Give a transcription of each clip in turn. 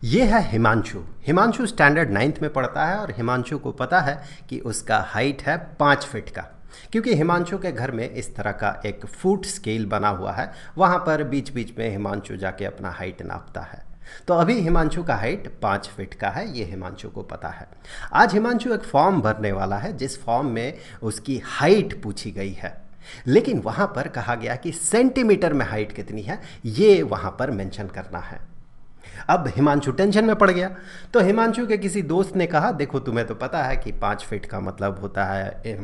ये है Himanshu. Himanshu standard 9th में पढ़ता है और हिमांशु को पता है कि उसका हाइट है 5 फीट का, क्योंकि हिमांशु के घर में इस तरह का एक फुट स्केल बना हुआ है। वहाँ पर बीच बीच में हिमांशु जाके अपना हाइट नापता है। तो अभी हिमांशु का हाइट 5 फीट का है, ये हिमांशु को पता है। आज हिमांशु एक फॉर्म भरने वाला है जिस फॉर्म में उसकी हाइट पूछी गई है, लेकिन वहाँ पर कहा गया कि सेंटीमीटर में हाइट कितनी है ये वहाँ पर मेंशन करना है। अब हिमांशु टेंशन में पड़ गया, तो हिमांशु के किसी दोस्त ने कहा, देखो तुम्हें तो पता है कि 5 फीट का मतलब होता है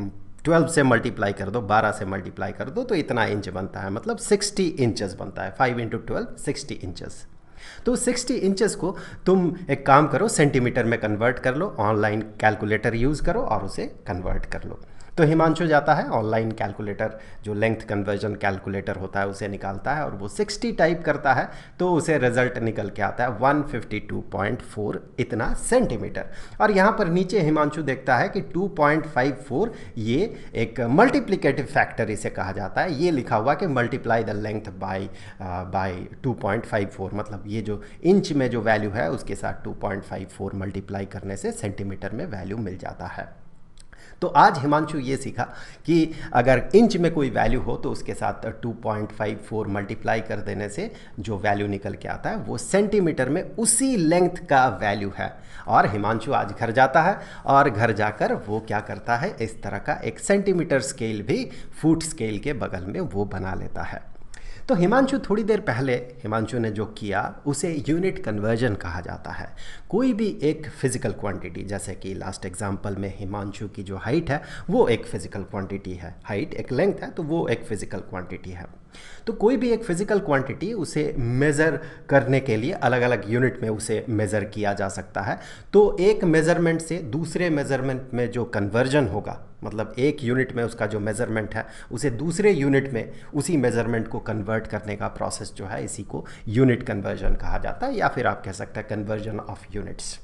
12 से मल्टीप्लाई कर दो, 12 से मल्टीप्लाई कर दो तो इतना इंच बनता है, मतलब 60 इंचेस बनता है। 5 इंटू 12 60 इंचेस। तो 60 इंचेस को तुम एक काम करो, सेंटीमीटर में कन्वर्ट कर लो, ऑनलाइन कैलकुलेटर यूज़ करो और उसे कन्वर्ट कर लो। तो हिमांशु जाता है ऑनलाइन कैलकुलेटर, जो लेंथ कन्वर्जन कैलकुलेटर होता है उसे निकालता है और वो 60 टाइप करता है तो उसे रिजल्ट निकल के आता है 152.4 इतना सेंटीमीटर। और यहाँ पर नीचे हिमांशु देखता है कि 2.54 ये एक मल्टीप्लिकेटिव फैक्टर इसे कहा जाता है। ये लिखा हुआ कि मल्टीप्लाई द लेंथ बाय 2.54, मतलब ये जो इंच में जो वैल्यू है उसके साथ 2.54 मल्टीप्लाई करने से सेंटीमीटर में वैल्यू मिल जाता है। तो आज हिमांशु ये सीखा कि अगर इंच में कोई वैल्यू हो तो उसके साथ 2.54 मल्टीप्लाई कर देने से जो वैल्यू निकल के आता है वो सेंटीमीटर में उसी लेंथ का वैल्यू है। और हिमांशु आज घर जाता है और घर जाकर वो क्या करता है, इस तरह का एक सेंटीमीटर स्केल भी फुट स्केल के बगल में वो बना लेता है। तो हिमांशु थोड़ी देर पहले हिमांशु ने जो किया उसे यूनिट कन्वर्जन कहा जाता है। कोई भी एक फिजिकल क्वांटिटी, जैसे कि लास्ट एग्जांपल में हिमांशु की जो हाइट है वो एक फिजिकल क्वांटिटी है, हाइट एक लेंथ है तो वो एक फिजिकल क्वांटिटी है। तो कोई भी एक फिजिकल क्वांटिटी उसे मेज़र करने के लिए अलग अलग यूनिट में उसे मेज़र किया जा सकता है। तो एक मेज़रमेंट से दूसरे मेज़रमेंट में जो कन्वर्जन होगा, मतलब एक यूनिट में उसका जो मेज़रमेंट है उसे दूसरे यूनिट में उसी मेज़रमेंट को कन्वर्ट करने का प्रोसेस जो है इसी को यूनिट कन्वर्जन कहा जाता है, या फिर आप कह सकते हैं कन्वर्जन ऑफ यूनिट्स।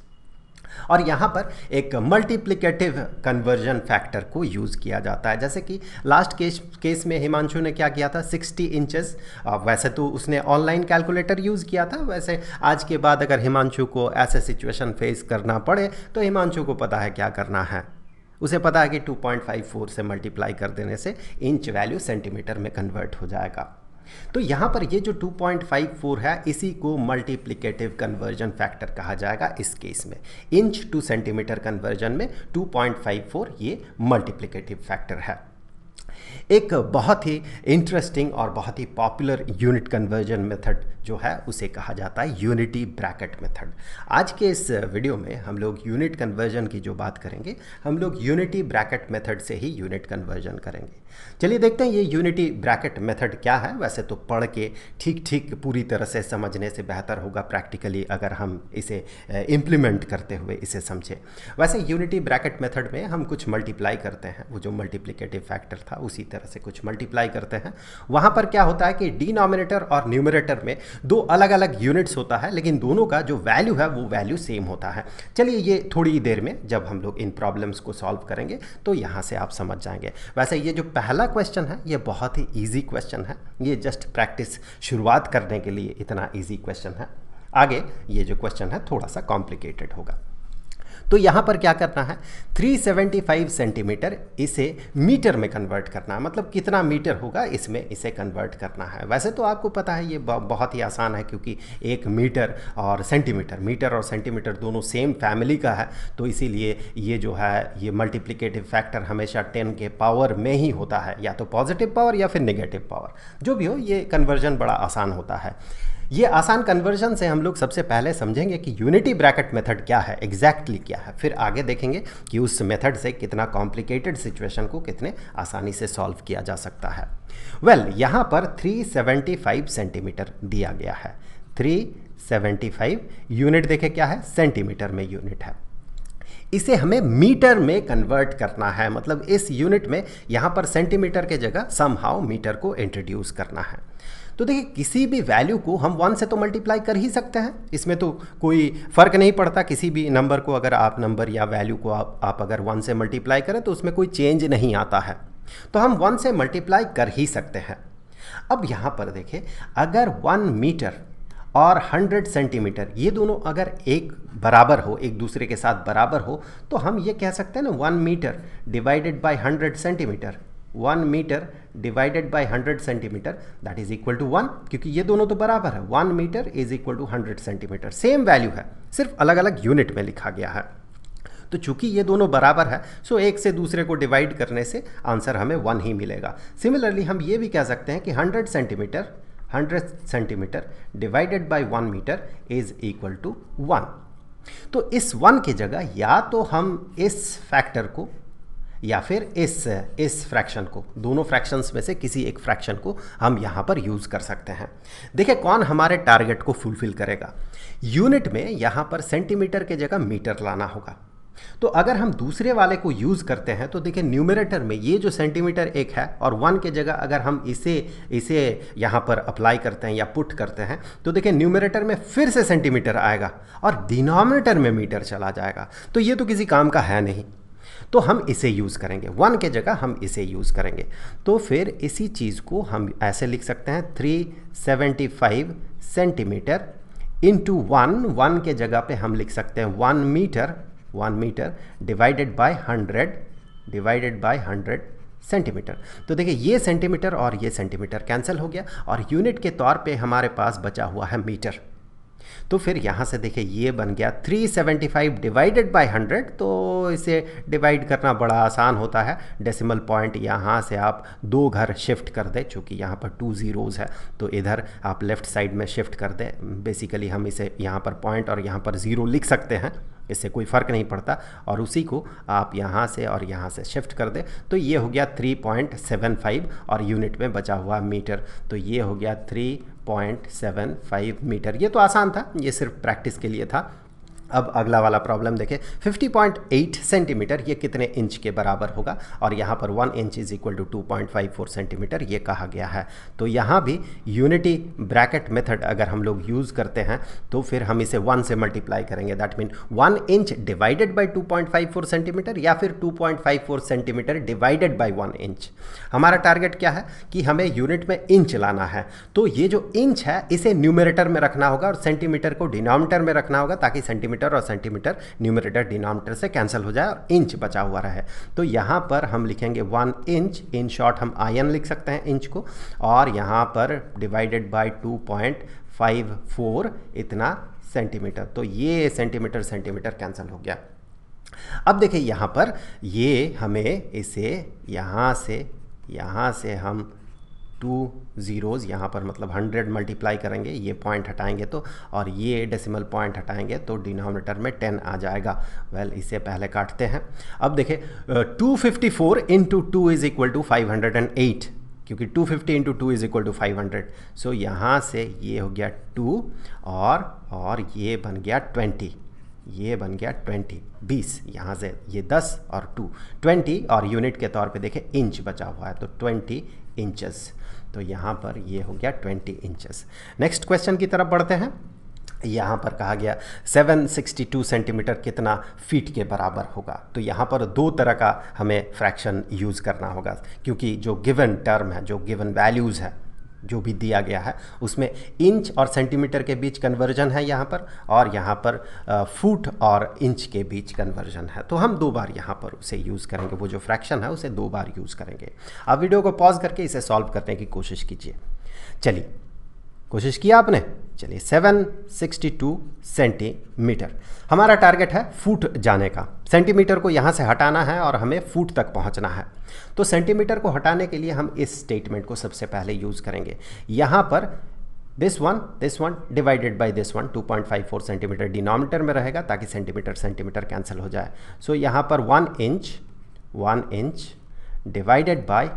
और यहाँ पर एक मल्टीप्लिकेटिव कन्वर्जन फैक्टर को यूज़ किया जाता है। जैसे कि लास्ट केस में हिमांशु ने क्या किया था, 60 इंचेस। वैसे तो उसने ऑनलाइन कैलकुलेटर यूज़ किया था, वैसे आज के बाद अगर हिमांशु को ऐसे सिचुएशन फेस करना पड़े तो हिमांशु को पता है क्या करना है। उसे पता है कि 2.54 से मल्टीप्लाई कर देने से इंच वैल्यू सेंटीमीटर में कन्वर्ट हो जाएगा। तो यहाँ पर ये जो 2.54 है इसी को मल्टीप्लिकेटिव कन्वर्जन फैक्टर कहा जाएगा। इस केस में इंच टू सेंटीमीटर कन्वर्जन में 2.54 ये मल्टीप्लिकेटिव फैक्टर है। एक बहुत ही इंटरेस्टिंग और बहुत ही पॉपुलर यूनिट कन्वर्जन मेथड जो है उसे कहा जाता है यूनिटी ब्रैकेट मेथड। आज के इस वीडियो में हम लोग यूनिट कन्वर्जन की जो बात करेंगे, हम लोग यूनिटी ब्रैकेट मेथड से ही यूनिट कन्वर्जन करेंगे। चलिए देखते हैं ये यूनिटी ब्रैकेट मेथड क्या है। वैसे तो पढ़ के ठीक पूरी तरह से समझने से बेहतर होगा प्रैक्टिकली अगर हम इसे इम्प्लीमेंट करते हुए इसे समझें। वैसे यूनिटी ब्रैकेट मेथड में हम कुछ मल्टीप्लाई करते हैं, वो जो मल्टीप्लिकेटिव फैक्टर था उसी तरह से कुछ मल्टीप्लाई करते हैं। वहाँ पर क्या होता है कि डिनोमिनेटर और न्यूमरेटर में दो अलग अलग यूनिट्स होता है, लेकिन दोनों का जो वैल्यू है वो वैल्यू सेम होता है। चलिए ये थोड़ी देर में जब हम लोग इन प्रॉब्लम्स को सॉल्व करेंगे तो यहाँ से आप समझ जाएंगे। वैसे ये जो पहला क्वेश्चन है ये बहुत ही ईजी क्वेश्चन है, ये जस्ट प्रैक्टिस शुरुआत करने के लिए इतना ईजी क्वेश्चन है। आगे ये जो क्वेश्चन है थोड़ा सा कॉम्प्लिकेटेड होगा। तो यहाँ पर क्या करना है, 375 सेंटीमीटर इसे मीटर में कन्वर्ट करना है, मतलब कितना मीटर होगा इसमें इसे कन्वर्ट करना है। वैसे तो आपको पता है ये बहुत ही आसान है, क्योंकि एक मीटर और सेंटीमीटर दोनों सेम फैमिली का है, तो इसीलिए ये जो है ये मल्टीप्लिकेटिव फैक्टर हमेशा 10 के पावर में ही होता है, या तो पॉजिटिव पावर या फिर नेगेटिव पावर, जो भी हो ये कन्वर्जन बड़ा आसान होता है। ये आसान कन्वर्जन से हम लोग सबसे पहले समझेंगे कि यूनिटी ब्रैकेट मेथड क्या है, एग्जैक्टली क्या है, फिर आगे देखेंगे कि उस मेथड से कितना कॉम्प्लिकेटेड सिचुएशन को कितने आसानी से सॉल्व किया जा सकता है। यहाँ पर 375 सेंटीमीटर दिया गया है। 375 यूनिट देखे क्या है, सेंटीमीटर में यूनिट है। इसे हमें मीटर में कन्वर्ट करना है, मतलब इस यूनिट में यहाँ पर सेंटीमीटर के जगह समहाउ मीटर को इंट्रोड्यूस करना है। तो देखिए किसी भी वैल्यू को हम 1 से तो मल्टीप्लाई कर ही सकते हैं, इसमें तो कोई फ़र्क नहीं पड़ता। किसी भी नंबर को अगर आप नंबर या वैल्यू को आप अगर 1 से मल्टीप्लाई करें तो उसमें कोई चेंज नहीं आता है, तो हम 1 से मल्टीप्लाई कर ही सकते हैं। अब यहाँ पर देखें, अगर 1 मीटर और 100 सेंटीमीटर, ये दोनों अगर एक बराबर हो, एक दूसरे के साथ बराबर हो, तो हम ये कह सकते हैं ना 1 metre divided by 100 centimetre, 1 metre divided by 100 centimetre that is equal to 1, क्योंकि ये दोनों तो बराबर है। 1 metre is equal to 100 centimetre, same value है, सिर्फ अलग अलग यूनिट में लिखा गया है। तो चूंकि ये दोनों बराबर है, सो एक से दूसरे को डिवाइड करने से आंसर हमें 1 ही मिलेगा। सिमिलरली हम ये भी कह सकते हैं कि 100 centimetre divided by 1 metre is equal to 1। तो इस 1 की जगह या तो हम इस फैक्टर को या फिर इस फ्रैक्शन को, दोनों फ्रैक्शंस में से किसी एक फ्रैक्शन को हम यहाँ पर यूज़ कर सकते हैं। देखिए कौन हमारे टारगेट को फुलफिल करेगा। यूनिट में यहाँ पर सेंटीमीटर के जगह मीटर लाना होगा। तो अगर हम दूसरे वाले को यूज़ करते हैं तो देखिए न्यूमरेटर में ये जो सेंटीमीटर एक है और 1 के जगह अगर हम इसे यहाँ पर अप्लाई करते हैं या पुट करते हैं तो देखिए न्यूमरेटर में फिर से सेंटीमीटर आएगा और डिनोमिनेटर में मीटर चला जाएगा। तो ये तो किसी काम का है नहीं, तो हम इसे यूज़ करेंगे, 1 के जगह हम इसे यूज़ करेंगे। तो फिर इसी चीज़ को हम ऐसे लिख सकते हैं 375 सेंटीमीटर इंटू 1 के जगह पे हम लिख सकते हैं 1 मीटर डिवाइडेड बाय 100 सेंटीमीटर। तो देखिए ये सेंटीमीटर और ये सेंटीमीटर कैंसिल हो गया और यूनिट के तौर पे हमारे पास बचा हुआ है मीटर। तो फिर यहाँ से देखिए ये बन गया 375 डिवाइडेड बाय 100, तो इसे डिवाइड करना बड़ा आसान होता है। डेसिमल पॉइंट यहाँ से आप 2 घर शिफ्ट कर दें, चूँकि यहाँ पर 2 ज़ीरोज़ है तो इधर आप लेफ़्ट साइड में शिफ्ट कर दें। बेसिकली हम इसे यहाँ पर पॉइंट और यहाँ पर ज़ीरो लिख सकते हैं, इससे कोई फ़र्क नहीं पड़ता, और उसी को आप यहाँ से और यहाँ से शिफ्ट कर दें तो ये हो गया 3.75 और यूनिट में बचा हुआ मीटर, तो ये हो गया 3.75 मीटर। ये तो आसान था, ये सिर्फ प्रैक्टिस के लिए था। अब अगला वाला प्रॉब्लम देखें, 50.8 सेंटीमीटर ये कितने इंच के बराबर होगा, और यहाँ पर 1 inch is equal to 2.54 centimetre ये कहा गया है। तो यहाँ भी यूनिटी ब्रैकेट मेथड अगर हम लोग यूज़ करते हैं तो फिर हम इसे 1 से मल्टीप्लाई करेंगे, that mean 1 inch divided by 2.54 centimetre या फिर 2.54 सेंटीमीटर डिवाइडेड बाई 1 इंच। हमारा टारगेट क्या है कि हमें यूनिट में इंच लाना है, तो ये जो इंच है इसे न्यूमरेटर में रखना होगा और सेंटीमीटर को डिनोमिनेटर में रखना होगा, ताकि सेंटीमीटर और सेंटीमीटर न्यूमरेटर डिनोमिनेटर से कैंसिल हो जाए और इंच बचा हुआ रहे। तो यहाँ पर हम लिखेंगे 1 इंच, इन शॉर्ट हम IN लिख सकते हैं इंच को, और यहाँ पर डिवाइडेड बाय 2.54 इतना सेंटीमीटर। तो ये सेंटीमीटर कैंसिल हो गया। अब देखिए यहाँ पर ये हमें इसे यहाँ से हम 2 ज़ीरोज़ यहाँ पर मतलब 100 मल्टीप्लाई करेंगे, ये पॉइंट हटाएंगे तो, और ये डेसिमल पॉइंट हटाएंगे तो डिनोमिनेटर में 10 आ जाएगा। वेल इसे पहले काटते हैं। अब देखिए 254 इंटू 2 इज़ इक्वल टू 508, क्योंकि 250 इंटू 2 इज़ इक्वल टू 500। सो यहाँ से ये हो गया 2 और ये बन गया 20, ये बन गया 20, यहाँ से ये 10 और 2 20, और यूनिट के तौर पे देखें इंच बचा हुआ है तो 20 इंचेस। तो यहाँ पर ये हो गया 20 इंचेस। नेक्स्ट क्वेश्चन की तरफ बढ़ते हैं। यहाँ पर कहा गया 762 सेंटीमीटर कितना फीट के बराबर होगा। तो यहाँ पर 2 तरह का हमें फ्रैक्शन यूज़ करना होगा, क्योंकि जो गिवन टर्म है, जो गिवन वैल्यूज़ है, जो भी दिया गया है उसमें इंच और सेंटीमीटर के बीच कन्वर्जन है यहाँ पर, और यहाँ पर फुट और इंच के बीच कन्वर्जन है। तो हम 2 बार यहाँ पर उसे यूज़ करेंगे, वो जो फ्रैक्शन है उसे 2 बार यूज़ करेंगे। आप वीडियो को पॉज करके इसे सॉल्व करने की कोशिश कीजिए। चलिए, कोशिश किया आपने? चलिए 762 सेंटीमीटर हमारा टारगेट है फुट जाने का। सेंटीमीटर को यहाँ से हटाना है और हमें फुट तक पहुँचना है। तो सेंटीमीटर को हटाने के लिए हम इस स्टेटमेंट को सबसे पहले यूज़ करेंगे। यहाँ पर this one divided by this one, 2.54 centimetre denominator में रहेगा ताकि सेंटीमीटर कैंसिल हो जाए। सो यहाँ पर 1 इंच डिवाइडेड बाय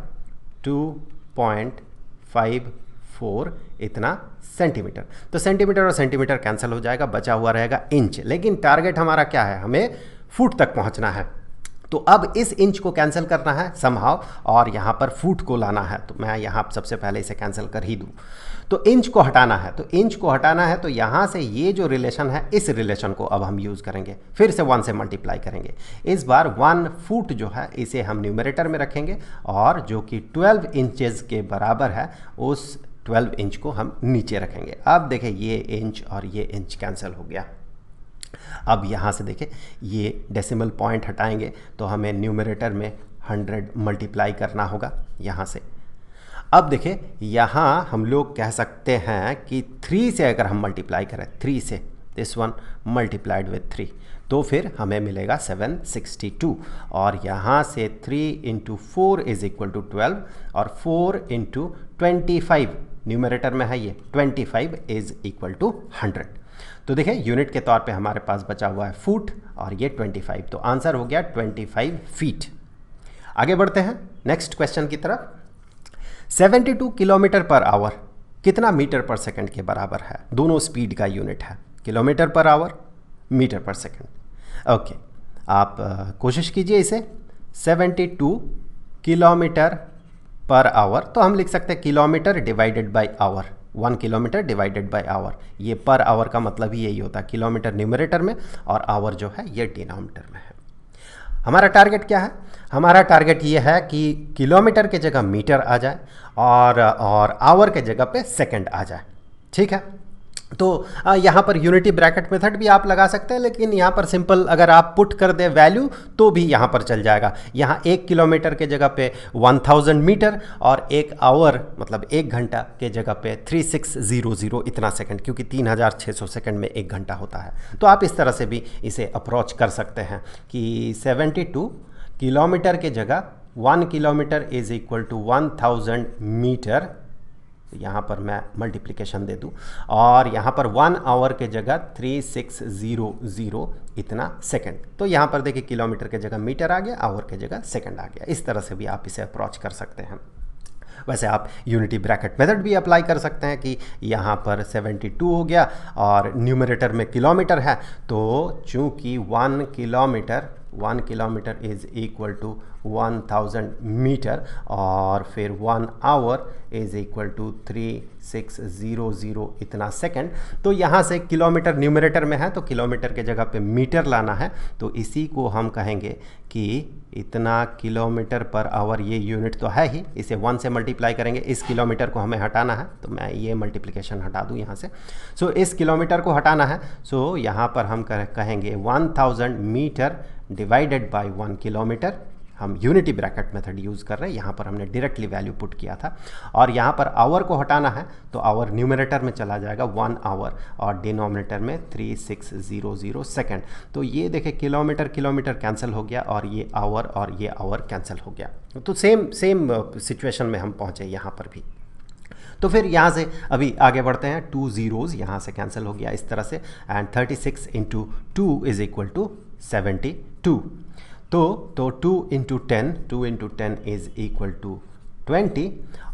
2.54 इतना सेंटीमीटर। तो सेंटीमीटर और सेंटीमीटर कैंसिल हो जाएगा, बचा हुआ रहेगा इंच। लेकिन टारगेट हमारा क्या है? हमें फुट तक पहुंचना है। तो अब इस इंच को कैंसिल करना है समहाउ, और यहाँ पर फुट को लाना है। तो मैं यहाँ सबसे पहले इसे कैंसिल कर ही दूँ। तो इंच को हटाना है, तो यहाँ से ये जो रिलेशन है, इस रिलेशन को अब हम यूज़ करेंगे, फिर से 1 से मल्टीप्लाई करेंगे। इस बार 1 फुट जो है इसे हम न्यूमरेटर में रखेंगे, और जो कि 12 इंचेस के बराबर है, उस 12 इंच को हम नीचे रखेंगे। अब देखें ये इंच और ये इंच कैंसिल हो गया। अब यहाँ से देखें ये डेसिमल पॉइंट हटाएंगे तो हमें न्यूमरेटर में 100 मल्टीप्लाई करना होगा यहाँ से। अब देखें यहाँ हम लोग कह सकते हैं कि 3 से अगर हम मल्टीप्लाई करें, 3 से, दिस वन मल्टीप्लाइड विथ 3, तो फिर हमें मिलेगा 762। और यहाँ से 3 इंटू 4 इज इक्वल टू 12 और 4 इंटू 25 न्यूमरेटर में है ये 25 इज इक्वल टू 100। तो देखें यूनिट के तौर पे हमारे पास बचा हुआ है फुट और ये 25, तो आंसर हो गया 25 फीट। आगे बढ़ते हैं नेक्स्ट क्वेश्चन की तरफ। 72 किलोमीटर पर आवर कितना मीटर पर सेकंड के बराबर है? दोनों स्पीड का यूनिट है, kilometre per hour, metre per second. Okay, आप कोशिश कीजिए इसे। 72 किलोमीटर पर आवर, तो हम लिख सकते हैं kilometre divided by hour, 1 kilometre divided by hour. ये पर आवर का मतलब ही यही होता है, किलोमीटर न्यूमरेटर में और आवर जो है ये डिनोमिनेटर में है। हमारा टारगेट क्या है? हमारा टारगेट ये है कि किलोमीटर के जगह मीटर आ जाए और आवर के जगह पे सेकंड आ जाए। ठीक है, तो यहाँ पर यूनिटी ब्रैकेट मेथड भी आप लगा सकते हैं, लेकिन यहाँ पर सिंपल अगर आप पुट कर दे वैल्यू तो भी यहाँ पर चल जाएगा। यहाँ 1 किलोमीटर के जगह पे 1000 मीटर और 1 आवर मतलब 1 घंटा के जगह पे 3600 इतना सेकंड, क्योंकि 3600 सेकंड में 1 घंटा होता है। तो आप इस तरह से भी इसे अप्रोच कर सकते हैं कि 72 किलोमीटर के जगह 1 kilometre is equal to 1000 metre, यहाँ पर मैं मल्टीप्लिकेशन दे दूँ, और यहाँ पर 1 आवर के जगह 3600 इतना सेकंड। तो यहाँ पर देखिए किलोमीटर के जगह मीटर आ गया, आवर के जगह सेकंड आ गया। इस तरह से भी आप इसे अप्रोच कर सकते हैं। वैसे आप यूनिटी ब्रैकेट मेथड भी अप्लाई कर सकते हैं कि यहाँ पर 72 हो गया और न्यूमरेटर में किलोमीटर है, तो चूँकि 1 kilometre is equal to 1000 metre और फिर 1 आवर इज इक्वल टू 3600 इतना सेकंड। तो यहाँ से किलोमीटर न्यूमरेटर में है तो किलोमीटर के जगह पे मीटर लाना है, तो इसी को हम कहेंगे कि इतना किलोमीटर पर आवर। ये यूनिट तो है ही, इसे 1 से मल्टीप्लाई करेंगे। इस किलोमीटर को हमें हटाना है तो मैं ये मल्टीप्लिकेशन हटा दूँ यहाँ से। सो इस किलोमीटर को हटाना है, सो यहाँ पर हम कहेंगे 1000 मीटर डिवाइडेड बाय 1 किलोमीटर। हम यूनिटी ब्रैकेट मेथड यूज़ कर रहे हैं, यहाँ पर हमने डायरेक्टली वैल्यू पुट किया था। और यहाँ पर आवर को हटाना है तो आवर न्यूमरेटर में चला जाएगा 1 आवर और डिनोमिनेटर में 3600 सेकंड। तो ये देखें किलोमीटर किलोमीटर कैंसिल हो गया और ये आवर कैंसिल हो गया। तो सेम सिचुएशन में हम पहुँचे यहाँ पर भी। तो फिर यहाँ से अभी आगे बढ़ते हैं। 2 zeros यहाँ से कैंसिल हो गया इस तरह से, and 36 into 2 is equal to 72। तो 2 इंटू 10 इज इक्वल टू 20।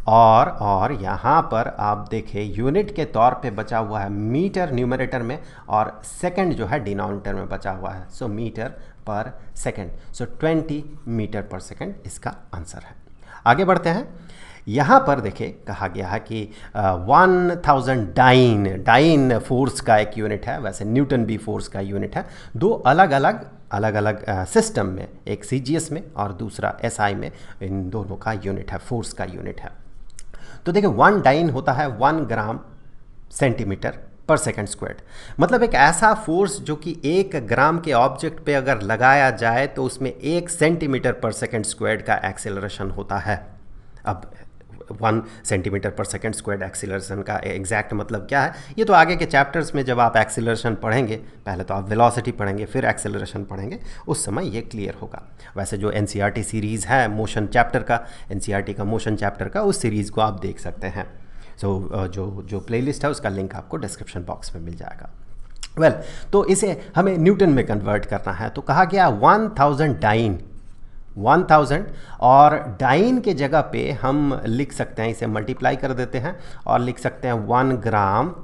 और यहाँ पर आप देखें यूनिट के तौर पे बचा हुआ है मीटर न्यूमरेटर में और सेकंड जो है डिनोमिनेटर में बचा हुआ है। सो मीटर पर सेकंड, सो 20 मीटर पर सेकंड इसका आंसर है। आगे बढ़ते हैं। यहाँ पर देखें कहा गया है कि 1000 डाइन फोर्स का एक यूनिट है, वैसे न्यूटन भी फोर्स का यूनिट है। दो अलग अलग सिस्टम में, एक CGS में और दूसरा SI में, इन दोनों का यूनिट है, फोर्स का यूनिट है। तो देखिए 1 डाइन होता है 1 ग्राम सेंटीमीटर पर सेकंड स्क्वायर्ड, मतलब एक ऐसा फोर्स जो कि 1 ग्राम के ऑब्जेक्ट पे अगर लगाया जाए तो उसमें 1 सेंटीमीटर पर सेकंड स्क्वायर्ड का एक्सेलरेशन होता है। अब 1 सेंटीमीटर पर सेकंड स्क्वायर्ड एक्सीलरेशन का एग्जैक्ट मतलब क्या है, ये तो आगे के चैप्टर्स में जब आप एक्सीलरेशन पढ़ेंगे, पहले तो आप वेलोसिटी पढ़ेंगे फिर एक्सीलरेशन पढ़ेंगे, उस समय ये क्लियर होगा। वैसे जो NCERT सीरीज़ है मोशन चैप्टर का, NCERT का मोशन चैप्टर का, उस सीरीज़ को आप देख सकते हैं। सो जो प्लेलिस्ट है उसका लिंक आपको डिस्क्रिप्शन बॉक्स में मिल जाएगा। वेल, तो इसे हमें न्यूटन में कन्वर्ट करना है, तो कहा गया 1000 डाइन, 1000 और डाइन के जगह पे हम लिख सकते हैं, इसे मल्टीप्लाई कर देते हैं और लिख सकते हैं 1 gram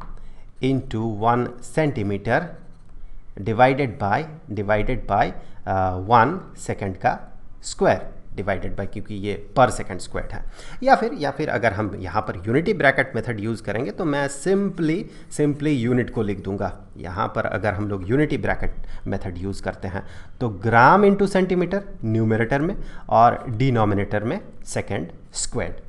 into 1 centimetre divided by 1 second का स्क्वायर डिवाइडेड बाय, क्योंकि ये पर सेकंड स्क्वायर है। या फिर अगर हम यहाँ पर यूनिटी ब्रैकेट मेथड यूज़ करेंगे तो मैं सिंपली यूनिट को लिख दूंगा। यहाँ पर अगर हम लोग यूनिटी ब्रैकेट मेथड यूज़ करते हैं तो ग्राम इंटू सेंटीमीटर न्यूमरेटर में और डिनोमिनेटर में सेकंड स्क्वायर।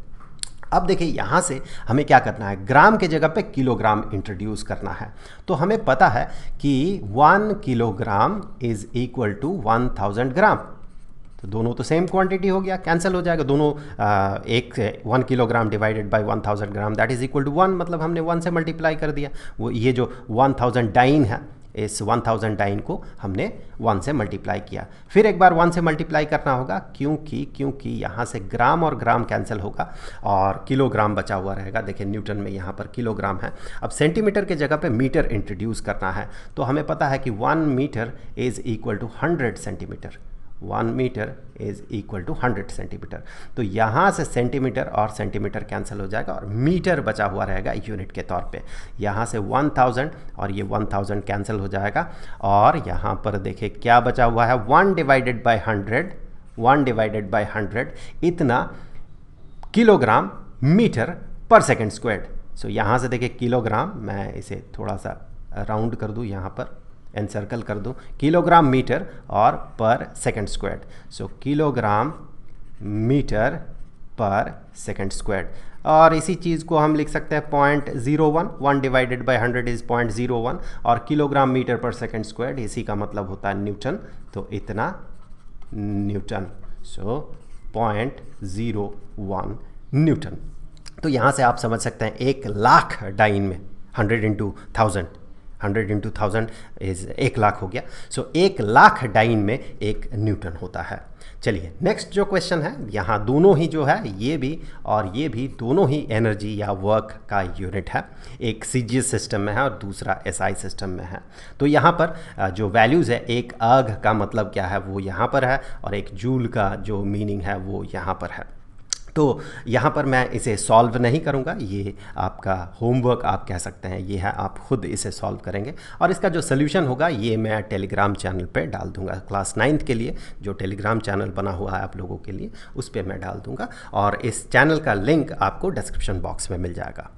अब देखिए यहाँ से हमें क्या करना है, ग्राम के जगह पे किलोग्राम इंट्रोड्यूस करना है। तो हमें पता है कि 1 किलोग्राम इज इक्वल टू 1000 ग्राम। तो दोनों तो सेम क्वांटिटी हो गया, कैंसिल हो जाएगा दोनों। 1 kilogram divided by 1000 gram that is equal to 1, मतलब हमने 1 से मल्टीप्लाई कर दिया। वो ये जो 1000 डाइन है, इस 1000 डाइन को हमने 1 से मल्टीप्लाई किया। फिर एक बार 1 से मल्टीप्लाई करना होगा, क्योंकि यहाँ से ग्राम और ग्राम कैंसिल होगा और किलोग्राम बचा हुआ रहेगा। देखिए न्यूटन में यहाँ पर किलोग्राम है। अब सेंटीमीटर के जगह पे मीटर इंट्रोड्यूस करना है। तो हमें पता है कि 1 metre is equal to 100 centimetre. 1 metre is equal to 100 centimetre. तो यहाँ से सेंटीमीटर और सेंटीमीटर कैंसिल हो जाएगा और मीटर बचा हुआ रहेगा यूनिट के तौर पे। यहाँ से 1000 और ये 1000 कैंसिल हो जाएगा और यहाँ पर देखिए क्या बचा हुआ है, 1 डिवाइडेड बाय 100 इतना किलोग्राम मीटर पर सेकेंड स्क्वायर। सो यहाँ से देखिए किलोग्राम, मैं इसे थोड़ा सा राउंड कर दूँ, यहाँ पर एनसर्कल कर दूं, किलोग्राम मीटर और per second square. So kilogram metre per second square. और इसी चीज़ को हम लिख सकते हैं 0.01, 1 डिवाइडेड बाय 100 इज़ 0.01 और kilogram metre per second square, इसी का मतलब होता है न्यूटन। तो इतना न्यूटन, सो 0.01 न्यूटन। तो यहाँ से आप समझ सकते हैं 1 लाख डाइन में 100 इंटू 1000 इज 1 लाख हो गया। सो 1 लाख डाइन में 1 न्यूटन होता है। चलिए नेक्स्ट जो क्वेश्चन है, यहाँ दोनों ही जो है ये भी और ये भी दोनों ही एनर्जी या वर्क का यूनिट है। एक सीजीएस सिस्टम में है और दूसरा एसआई सिस्टम में है। तो यहाँ पर जो वैल्यूज़ है, एक अर्ग का मतलब क्या है वो यहाँ पर है और एक जूल का जो मीनिंग है वो यहाँ पर है। तो यहाँ पर मैं इसे सॉल्व नहीं करूँगा, ये आपका होमवर्क आप कह सकते हैं, ये है, आप खुद इसे सॉल्व करेंगे और इसका जो सोल्यूशन होगा ये मैं टेलीग्राम चैनल पे डाल दूँगा। क्लास 9th के लिए जो टेलीग्राम चैनल बना हुआ है आप लोगों के लिए, उस पर मैं डाल दूँगा और इस चैनल का लिंक आपको डिस्क्रिप्शन बॉक्स में मिल जाएगा।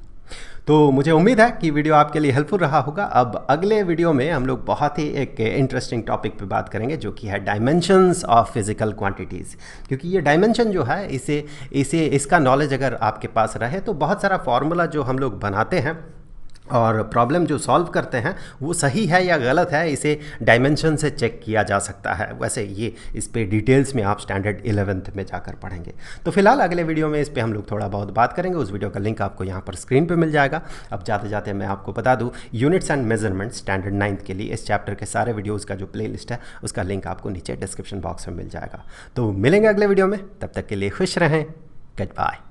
तो मुझे उम्मीद है कि वीडियो आपके लिए हेल्पफुल रहा होगा। अब अगले वीडियो में हम लोग बहुत ही एक इंटरेस्टिंग टॉपिक पे बात करेंगे जो कि है डायमेंशंस ऑफ फिजिकल क्वांटिटीज़। क्योंकि ये डायमेंशन जो है इसका नॉलेज अगर आपके पास रहे तो बहुत सारा फार्मूला जो हम लोग बनाते हैं और प्रॉब्लम जो सॉल्व करते हैं वो सही है या गलत है, इसे डायमेंशन से चेक किया जा सकता है। वैसे ये इस पे डिटेल्स में आप स्टैंडर्ड 11th में जाकर पढ़ेंगे। तो फिलहाल अगले वीडियो में इस पे हम लोग थोड़ा बहुत बात करेंगे। उस वीडियो का लिंक आपको यहाँ पर स्क्रीन पे मिल जाएगा। अब जाते जाते मैं आपको बता दूँ, units and measurement standard 9th के लिए इस चैप्टर के सारे वीडियोज़ का जो प्ले लिस्ट है उसका लिंक आपको नीचे डिस्क्रिप्शन बॉक्स में मिल जाएगा। तो मिलेंगे अगले वीडियो में, तब तक के लिए खुश रहें। Good bye.